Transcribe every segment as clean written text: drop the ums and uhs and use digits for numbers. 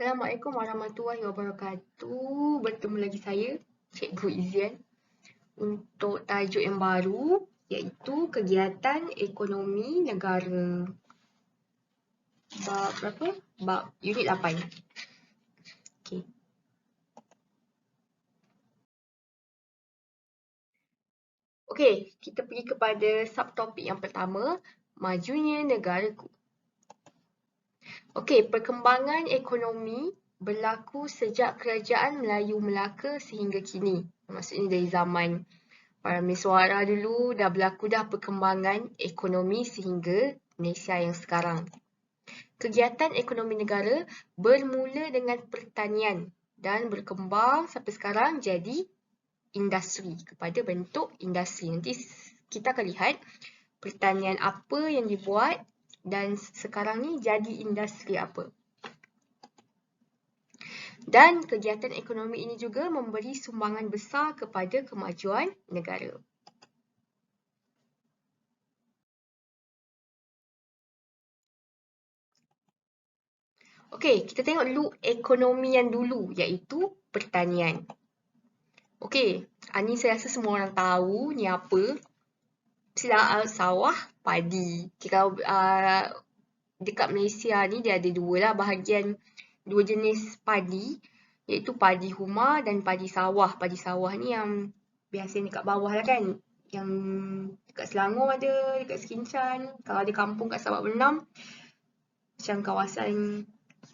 Assalamualaikum warahmatullahi wabarakatuh. Bertemu lagi saya, Cikgu Izian, untuk tajuk yang baru iaitu kegiatan ekonomi negara. Bab berapa? Bab unit 8. Okey. Okey, kita pergi kepada subtopik yang pertama, majunya negaraku. Okey, perkembangan ekonomi berlaku sejak Kerajaan Melayu Melaka sehingga kini. Maksudnya dari zaman para mesuara dulu dah berlaku dah perkembangan ekonomi sehingga Malaysia yang sekarang. Kegiatan ekonomi negara bermula dengan pertanian dan berkembang sampai sekarang jadi industri, kepada bentuk industri. Nanti kita akan lihat pertanian apa yang dibuat dan sekarang ni jadi industri apa. Dan kegiatan ekonomi ini juga memberi sumbangan besar kepada kemajuan negara. Okey, kita tengok dulu ekonomi yang dulu iaitu pertanian. Okey, ni saya rasa semua orang tahu ni apa. Sawah, padi. Okay, kalau dekat Malaysia ni dia ada dua jenis padi iaitu padi huma dan padi sawah. Padi sawah ni yang biasa dekat bawah lah kan. Yang dekat Selangor ada, dekat Sekincan. Kalau ada kampung kat Sabak Bernam, macam kawasan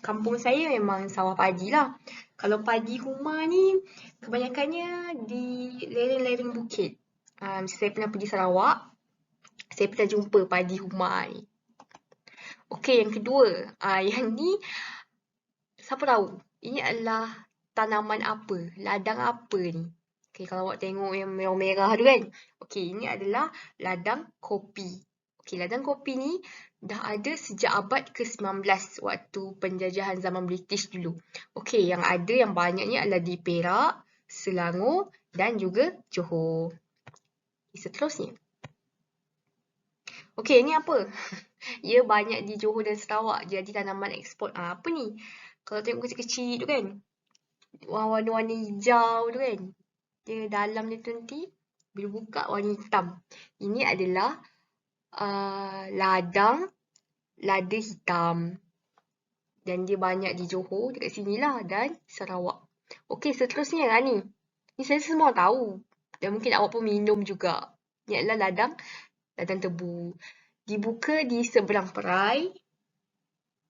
kampung saya memang sawah padi lah. Kalau padi huma ni kebanyakannya di lereng-lereng bukit. Saya pernah pergi Sarawak, saya pernah jumpa padi huma ni. Okey, yang kedua, yang ni siapa tahu? Ini adalah tanaman apa? Ladang apa ni? Okey, kalau awak tengok yang merah-merah tu kan. Okey, ini adalah ladang kopi. Okey, ladang kopi ni dah ada sejak abad ke-19 waktu penjajahan zaman British dulu. Okey, yang ada yang banyaknya adalah di Perak, Selangor dan juga Johor. Seterusnya. Okey, ni apa? Ia banyak di Johor dan Sarawak jadi tanaman ekspor. Apa ni? Kalau tengok kecil-kecil tu kan. Warna-warna hijau tu kan. Dia dalam dia tu nanti bila buka warna hitam. Ini adalah ladang lada hitam. Dan dia banyak di Johor, dekat sinilah, dan Sarawak. Okey, seterusnya ni. Ni saya semua tahu. Dan mungkin awak pun minum juga. Ni adalah ladang tebu. Dibuka di seberang Perai,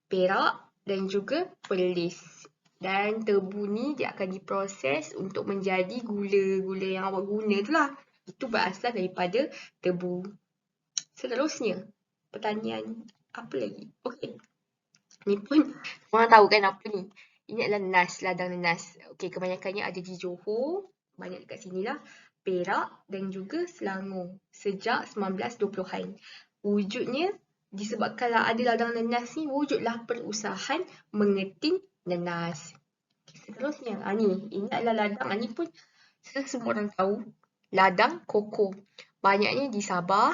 Perak dan juga Perlis. Dan tebu ni dia akan diproses untuk menjadi gula-gula yang awak guna tu lah. Itu berasal daripada tebu. Seterusnya, pertanyaan apa lagi? Okey. Ni pun orang tahu kan apa ni. Ini adalah nas, ladang nanas. Okey, kebanyakannya ada di Johor, banyak dekat sinilah, Perak dan juga Selangor sejak 1920-an. Wujudnya disebabkan ada ladang nanas ni, wujudlah perusahaan mengetin nanas. Seterusnya, ni. Ini adalah ladang. Ni pun semua orang tahu. Ladang koko. Banyaknya di Sabah,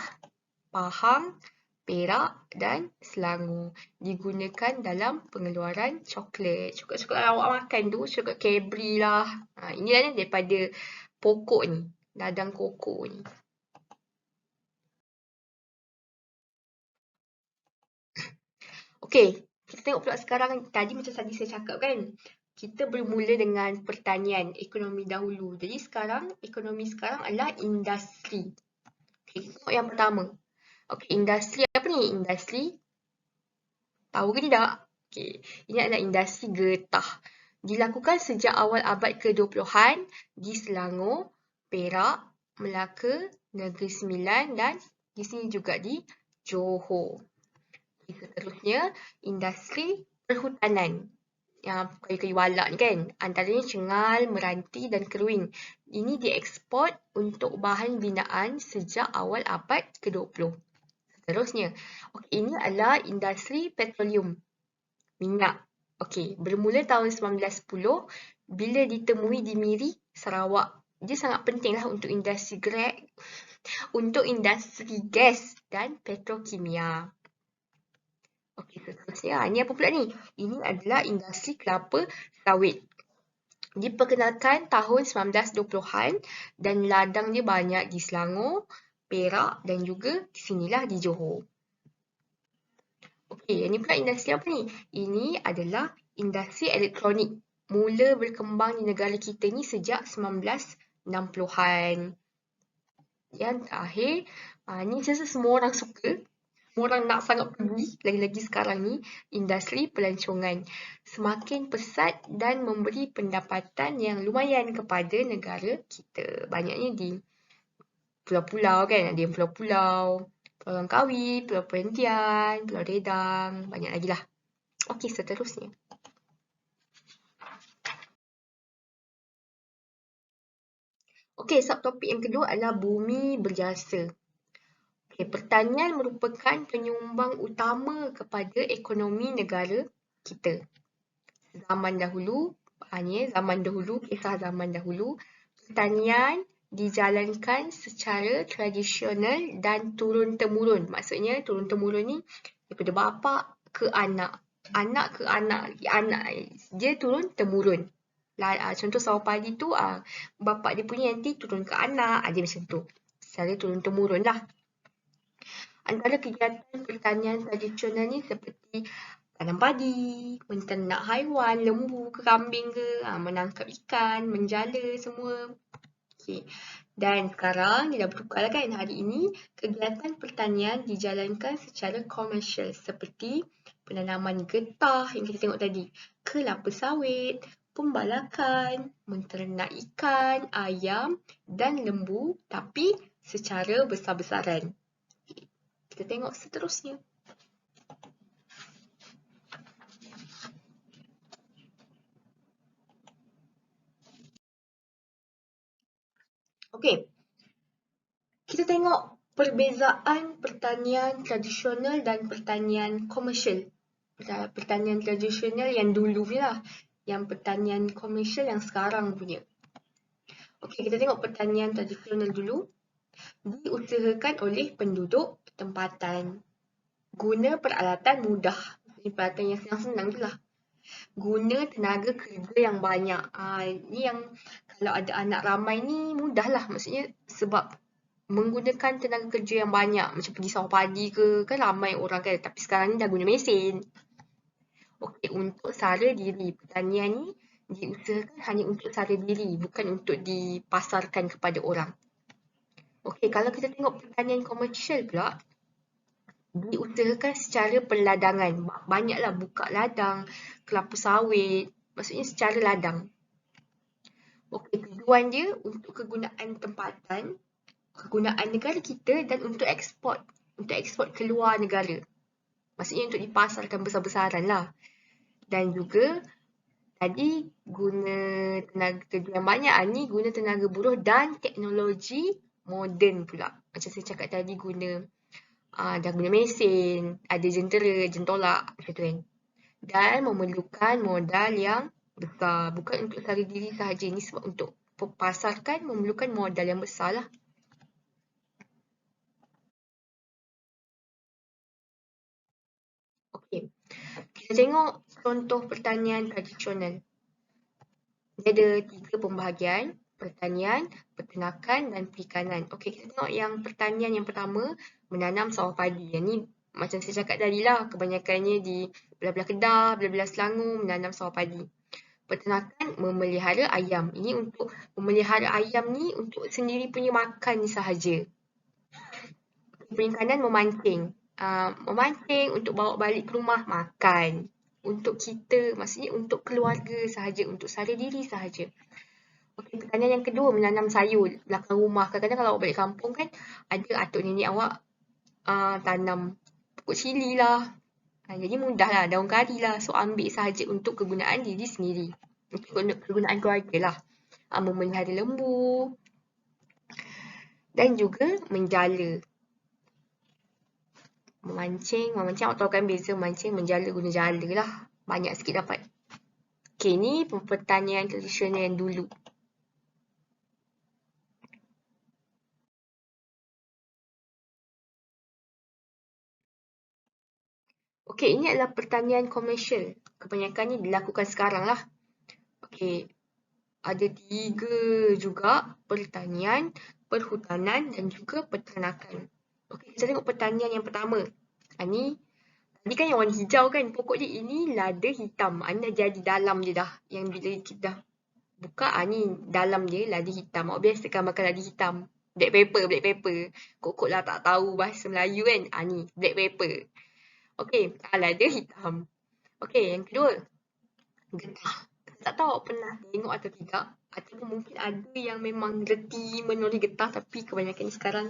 Pahang, Perak dan Selangor. Digunakan dalam pengeluaran coklat. Coklat-coklat awak makan tu, coklat Cadbury lah. Ini adalah daripada pokok ni. Ladang koko ni. Okey, kita tengok pula sekarang. Tadi macam tadi saya cakap kan. Kita bermula dengan pertanian, ekonomi dahulu. Jadi sekarang, ekonomi sekarang adalah industri. Okey, tengok yang pertama. Okey, industri apa ni? Industri, tahu ke tidak? Okey, ini adalah industri getah. Dilakukan sejak awal abad ke-20-an di Selangor, Perak, Melaka, Negeri Sembilan dan di sini juga di Johor. Seterusnya, industri perhutanan. Yang kayu-kayu walak ni kan. Antaranya cengal, meranti dan keruing. Ini dieksport untuk bahan binaan sejak awal abad ke-20. Seterusnya, ini adalah industri petroleum. Minyak. Okey, bermula tahun 1910 bila ditemui di Miri, Sarawak. Dia sangat pentinglah untuk industri gas dan petrokimia. Okey, seterusnya. Ini apa pula ni? Ini adalah industri kelapa sawit. Diperkenalkan tahun 1920-an dan ladang dia banyak di Selangor, Perak dan juga di sinilah di Johor. Okey, ini pula industri apa ni? Ini adalah industri elektronik. Mula berkembang di negara kita ni sejak 1960-an. Yang terakhir, ni saya semua orang suka. Semua orang nak sangat pergi, lagi-lagi sekarang ni, industri pelancongan. Semakin pesat dan memberi pendapatan yang lumayan kepada negara kita. Banyaknya di pulau-pulau kan, ada yang pulau-pulau, Pulau Langkawi, Pulau Perhentian, Pulau Redang, banyak lagi lah. Okey, seterusnya. Okey, subtopik yang kedua adalah bumi berjasa. Okay, pertanian merupakan penyumbang utama kepada ekonomi negara kita. Zaman dahulu, kisah zaman dahulu, pertanian dijalankan secara tradisional dan turun-temurun. Maksudnya turun-temurun ni daripada bapa ke anak, anak ke anak, anak dia turun-temurun. Contoh sawah padi tu, bapa dia punya nanti turun ke anak, dia macam tu. Secara turun-temurun lah. Antara kegiatan pertanian tradisional ni seperti tanam padi, menternak haiwan, lembu ke kambing ke, menangkap ikan, menjala semua. Okay. Dan sekarang dia dah bertukar lah kan. Hari ini kegiatan pertanian dijalankan secara komersial seperti penanaman getah yang kita tengok tadi, kelapa sawit, pembalakan, menternak ikan, ayam dan lembu tapi secara besar-besaran. Kita tengok seterusnya. Okey. Kita tengok perbezaan pertanian tradisional dan pertanian komersial. Pertanian tradisional yang dulu lah. Yang pertanian komersial yang sekarang punya. Okey, kita tengok pertanian tradisional dulu. Diusahakan oleh penduduk tempatan. Guna peralatan mudah. Ini peralatan yang senang-senang je lah. Guna tenaga kerja yang banyak. Ini yang kalau ada anak ramai ni mudahlah. Maksudnya sebab menggunakan tenaga kerja yang banyak. Macam pergi sawah padi ke, kan ramai orang kan. Tapi sekarang ni dah guna mesin. Okey, untuk sara diri. Pertanian ni diusahakan hanya untuk sara diri. Bukan untuk dipasarkan kepada orang. Okey, kalau kita tengok pertanian komersial pula, diusahakan secara perladangan. Banyaklah buka ladang, kelapa sawit. Maksudnya secara ladang. Okey, tujuan dia untuk kegunaan tempatan, kegunaan negara kita dan untuk ekspor. Untuk ekspor keluar negara. Maksudnya untuk dipasarkan besar-besaran lah. Dan juga tadi guna tenaga kerja yang banyak ni guna tenaga buruh dan teknologi moden pula. Macam saya cakap tadi dah guna mesin, ada jentera, jentolak macam tu kan. Dan memerlukan modal yang besar. Bukan untuk sara diri sahaja. Ni sebab untuk pasarkan memerlukan modal yang besar lah. Okey. Kita tengok contoh pertanian tradisional. Dia ada 3 pembahagian. Pertanian, peternakan dan perikanan. Okey, kita tengok yang pertanian yang pertama, menanam sawah padi. Yang ni macam saya cakap tadi lah, kebanyakannya di belah-belah Kedah, belah-belah Selangor menanam sawah padi. Peternakan, memelihara ayam. Ini untuk memelihara ayam ni untuk sendiri punya makan sahaja. Perikanan, memancing. Memancing untuk bawa balik ke rumah, makan. Untuk kita, maksudnya untuk keluarga sahaja, untuk sara diri sahaja. Okey, pertanyaan yang kedua, menanam sayur belakang rumah. Kadang-kadang kalau awak balik kampung kan, ada atuk nenek awak tanam pokok cili lah. Jadi mudah lah, daun kari lah. So, ambil sahaja untuk kegunaan diri sendiri. Untuk kegunaan keluarga lah. Memelihara lembu. Dan juga menjala. Memancing awak tahu kan beza memancing, menjala guna jala lah. Banyak sikit dapat. Okey, ni pertanian tradisional yang dulu. Okey, ini adalah pertanian komersial. Kebanyakannya dilakukan sekarang lah. Okey, ada 3 juga, pertanian, perhutanan dan juga peternakan. Okey, kita tengok pertanian yang pertama. Ni tadi kan yang warna hijau kan, pokok dia ini lada hitam. Ni dah jadi dalam dia dah. Yang bila kita dah buka, ni dalam dia lada hitam. Awak biasa kan makan lada hitam. Black pepper, black pepper. Kok lah tak tahu bahasa Melayu kan. Ni black pepper. Okey, lada hitam. Okey, yang kedua, getah. Tak tahu awak pernah tengok atau tidak. Ataupun mungkin ada yang memang reti menori getah, tapi kebanyakan sekarang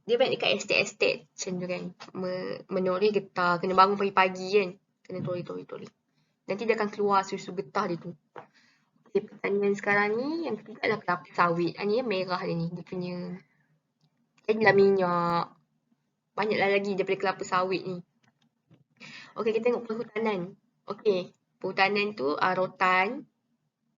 dia banyak dekat estate-estate macam tu kan. Menori getah, kena bangun pagi-pagi kan. Kena tori. Nanti dia akan keluar susu getah dia tu. Okay, pertanian sekarang ni yang ketiga adalah kelapa sawit. Ni yang merah dia ni. Dia punya jadilah minyak. Banyaklah lagi daripada kelapa sawit ni. Okey, kita tengok perhutanan. Okey, perhutanan tu rotan.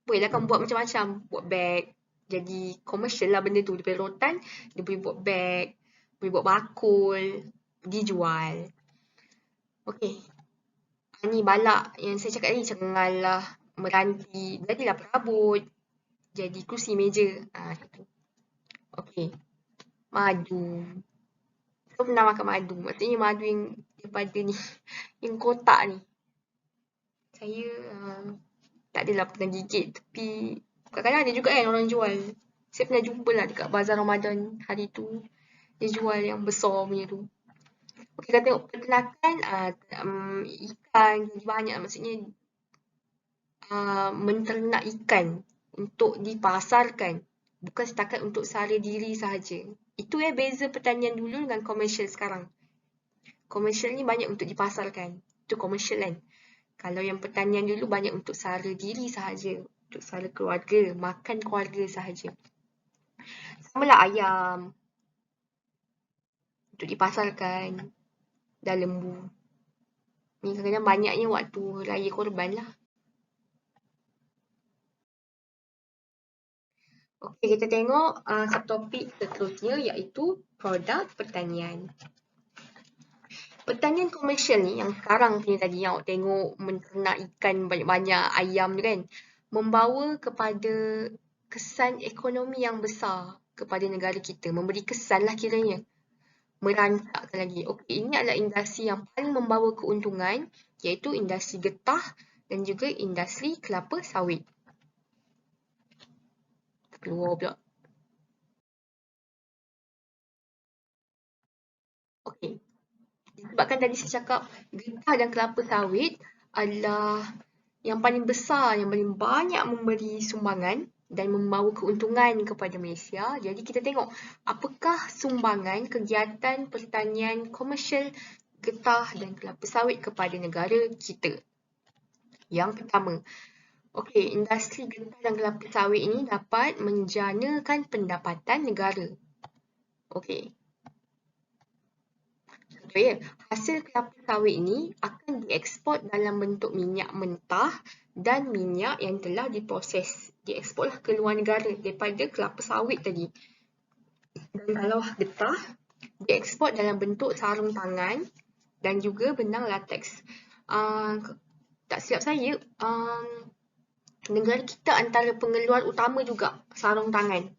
Bolehlah kan buat macam-macam. Buat beg. Jadi komersial lah benda tu. Daripada rotan, dia boleh buat beg. Boleh buat bakul. Dijual. Okey. Ni balak yang saya cakap tadi. Cengal lah. Meranti. Jadilah perabot. Jadi kursi meja. Okey. Madu. Saya pernah makan madu. Maksudnya madu yang daripada ni. Yang kotak ni. Saya tak adalah pernah gigit. Tapi kadang-kadang ada juga kan orang jual. Saya pernah jumpa lah dekat bazar Ramadan hari tu. Dia jual yang besar punya tu. Okey, kita tengok peternakan. Ikan. Banyak maksudnya menternak ikan untuk dipasarkan. Bukan setakat untuk sara diri sahaja. Itu beza pertanian dulu dengan komersial sekarang. Komersial ni banyak untuk dipasarkan. Itu komersial kan. Kalau yang pertanian dulu banyak untuk sara diri sahaja. Untuk sara keluarga. Makan keluarga sahaja. Sama lah ayam. Untuk dipasarkan. Dan lembu. Ni kadang-kadang banyaknya waktu raya korban lah. Okey, kita tengok subtopik seterusnya iaitu produk pertanian. Pertanian komersial ni yang sekarang punya tadi yang awak tengok menternak ikan banyak-banyak, ayam tu kan, membawa kepada kesan ekonomi yang besar kepada negara kita. Memberi kesan lah kiranya. Merancakkan lagi. Okey, ini adalah industri yang paling membawa keuntungan iaitu industri getah dan juga industri kelapa sawit. Keluar pula. Okey. Disebabkan tadi saya cakap getah dan kelapa sawit adalah yang paling besar, yang paling banyak memberi sumbangan dan membawa keuntungan kepada Malaysia. Jadi kita tengok apakah sumbangan kegiatan pertanian komersial getah dan kelapa sawit kepada negara kita. Yang pertama, okey, industri getah dan kelapa sawit ini dapat menjanakan pendapatan negara. Okey. Ya, hasil kelapa sawit ini akan dieksport dalam bentuk minyak mentah dan minyak yang telah diproses. Dieksportlah ke luar negara daripada kelapa sawit tadi. Dan kalau getah, dieksport dalam bentuk sarung tangan dan juga benang latex. Tak silap saya, negara kita antara pengeluar utama juga sarung tangan.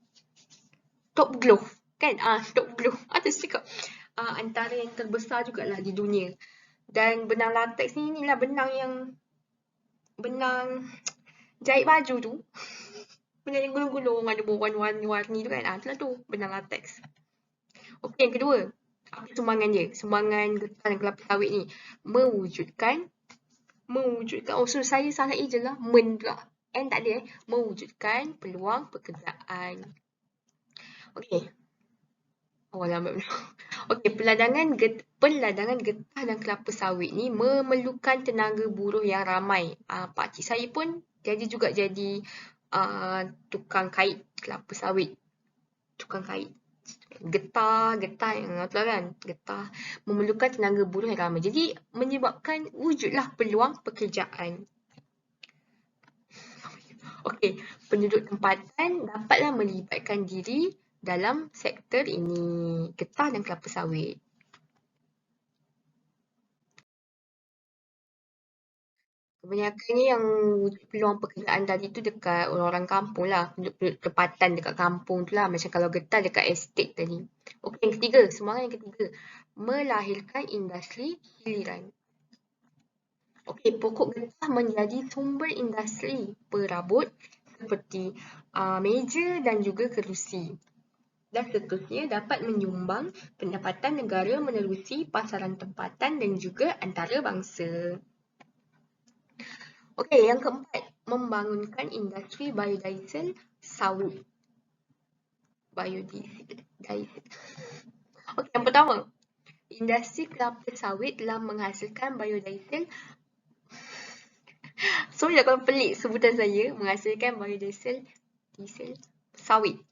Top glove, kan? Top glove. Ada cakap. Antara yang terbesar jugalah di dunia. Dan benang latex ni inilah benang jahit baju tu. Benang yang gulung-gulung ada warna-warni tu kan. Itulah tu benang latex. Okey, yang kedua. Apa sumbangan dia? Sumbangan getah dan kelapa sawit ni mewujudkan so saya salah je lah. N tak ada mewujudkan peluang pekerjaan. Okey. Lambat. Okey, peladangan getah dan kelapa sawit ni memerlukan tenaga buruh yang ramai. Pakcik saya pun jadi tukang kait kelapa sawit. Tukang kait. Getah yang tu kan. Getah memerlukan tenaga buruh yang ramai. Jadi menyebabkan wujudlah peluang pekerjaan. Okey, penduduk tempatan dapatlah melibatkan diri dalam sektor ini, getah dan kelapa sawit. Kebanyakannya yang peluang pekerjaan tadi tu dekat orang-orang kampung lah. Penduduk tempatan dekat kampung tu lah. Macam kalau getah dekat estate tadi. Okey, yang ketiga. Semangat yang ketiga. Melahirkan industri hiliran. Okey, pokok getah menjadi sumber industri perabot seperti meja dan juga kerusi. Dan seterusnya dapat menyumbang pendapatan negara menerusi pasaran tempatan dan juga antarabangsa. Okey, yang keempat, membangunkan industri biodiesel sawit. Biodiesel. Okey, yang pertama, industri kelapa sawit telah menghasilkan biodiesel. Sorry kalau pelik sebutan saya, menghasilkan biodiesel sawit.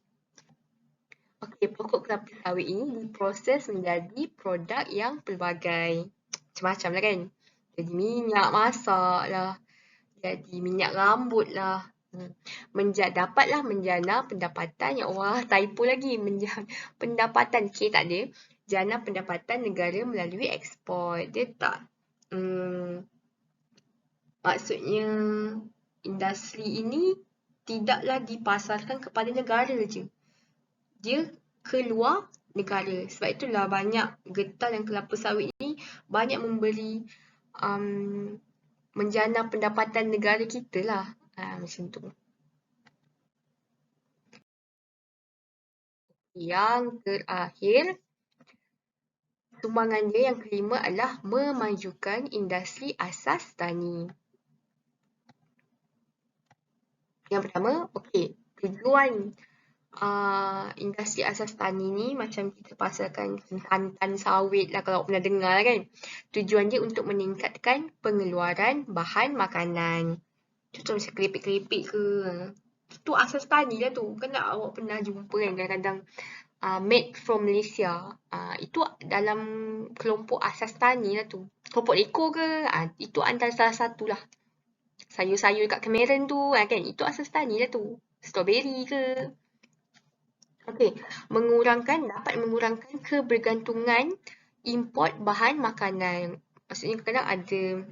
Okey, pokok kelapa sawit ini diproses menjadi produk yang pelbagai. Macam-macam lah kan. Jadi minyak masak lah. Jadi minyak rambut lah. Dapatlah menjana pendapatan. Ya Allah, typo lagi. Pendapatan. K tak ada. Jana pendapatan negara melalui ekspor. Dia tak. Maksudnya industri ini tidaklah dipasarkan kepada negara je. Dia keluar negara. Sebab itulah banyak getah dan kelapa sawit ni banyak memberi menjana pendapatan negara kita lah. Macam tu. Yang terakhir, sumbangan dia yang kelima adalah memajukan industri asas tani. Yang pertama, okey, tujuan industri asas tani ni macam kita pasarkan santan sawit lah kalau pernah dengar kan. Tujuan dia untuk meningkatkan pengeluaran bahan makanan. Contoh macam keripik-keripik ke. Itu asas tani lah tu. Kan awak pernah jumpa kan kadang-kadang made from Malaysia. Itu dalam kelompok asas tani lah tu. Kelompok Leko ke. Itu antara salah satu lah. Sayur-sayur kat Cameron tu kan. Itu asas tani lah tu. Strawberry ke. Okey, dapat mengurangkan kebergantungan import bahan makanan. Maksudnya kadang ada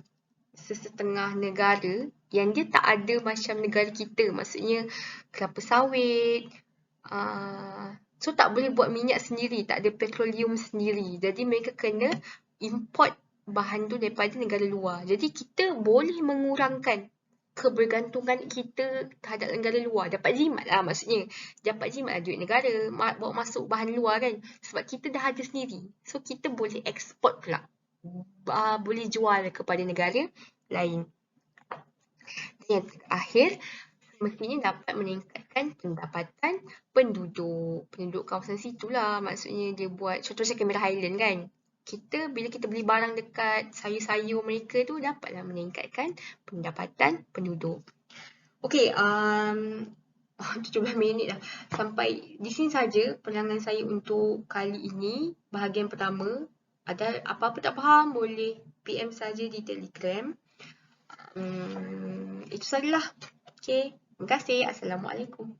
sesetengah negara yang dia tak ada macam negara kita. Maksudnya kelapa sawit. So tak boleh buat minyak sendiri, tak ada petroleum sendiri. Jadi mereka kena import bahan tu daripada negara luar. Jadi kita boleh mengurangkan kebergantungan kita terhadap negara luar. Dapat jimat lah maksudnya. Dapat jimat lah duit negara. Bawa masuk bahan luar kan. Sebab kita dah ada sendiri. So kita boleh ekspor pula. Boleh jual kepada negara lain. Dan yang terakhir, mestinya dapat meningkatkan pendapatan penduduk. Penduduk kawasan situ lah. Maksudnya dia buat, contoh macam Cameron Highland kan. Bila kita beli barang dekat sayur-sayur mereka tu, dapatlah meningkatkan pendapatan penduduk. Okey, 17 minit dah. Sampai di sini saja penerangan saya untuk kali ini. Bahagian pertama. Ada apa-apa tak faham, boleh PM saja di Telegram. Itu sajalah. Okey, terima kasih. Assalamualaikum.